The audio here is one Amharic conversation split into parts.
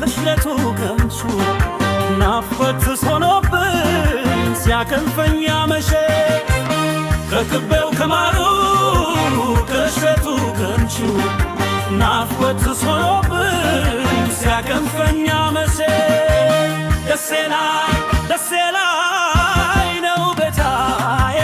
ከለሽለቱ ከምሱ ናፍቆት ሆኖብን ሲያከንፈኝ ያመሸ ከክቤው ከማሩ ከለሽለቱ ከምሱ ናፍቆት ሆኖብን ሲያከንፈኝ ያመሸ ደሴ ላይ ነው ቤታዬ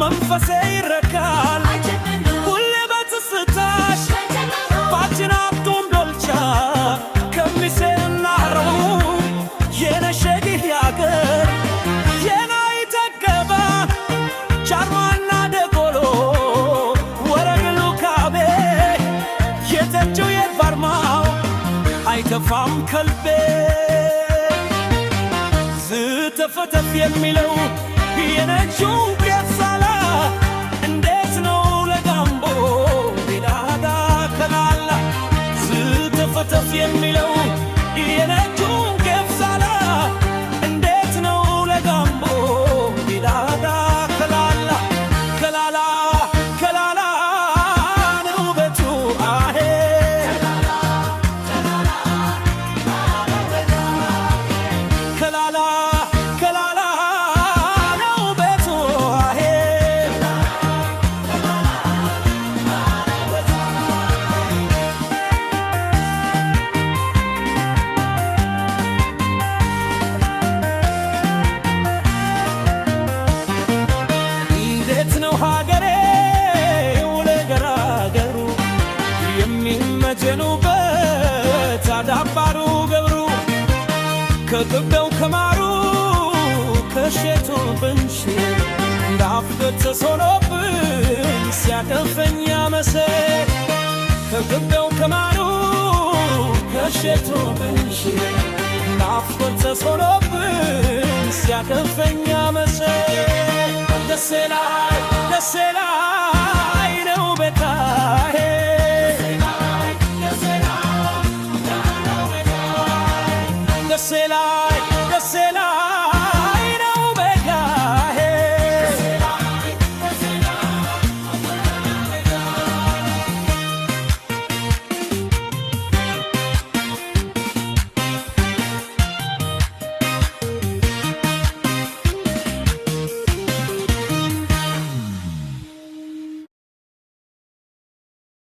መንፈሴ ይረካል ሁሌ በትዝታሽ ባችን አብቶም ዶልቻ ከሚሴናሮ የነሸግህ ያገር የናይ ተገባ ቻርማና ደጎሎ ወረግሉ ካቤ የተቸው የባርማው አይከፋም ከልቤ ዝተፈተፍ የሚለው የነጁ ቢያሳላ እንዴት ነው ለጋምቦ ቢላዳ ከላላ ዝተፈተፍ የሚለው የነጁ ቢያሳላ እንዴት ነው ለጋምቦ ቢላዳ ከላላ ከላላ ከላላ ነው ቤቱ አሄ ከላላ ሀገሬ ውለገራገሩ የሚመጀኑበት አዳባሩ ገብሩ ከቅቤው ከማሩ ከሼቱ ብንሽ ናፍቆት ሆኖብን ሲያከንፈኝ ያመሸ ከቅቤው ከማሩ ከሼቱ ብንሽ ናፍቆት ሆኖብን ሲያከንፈኝ ያመሸ ደሴ ላይ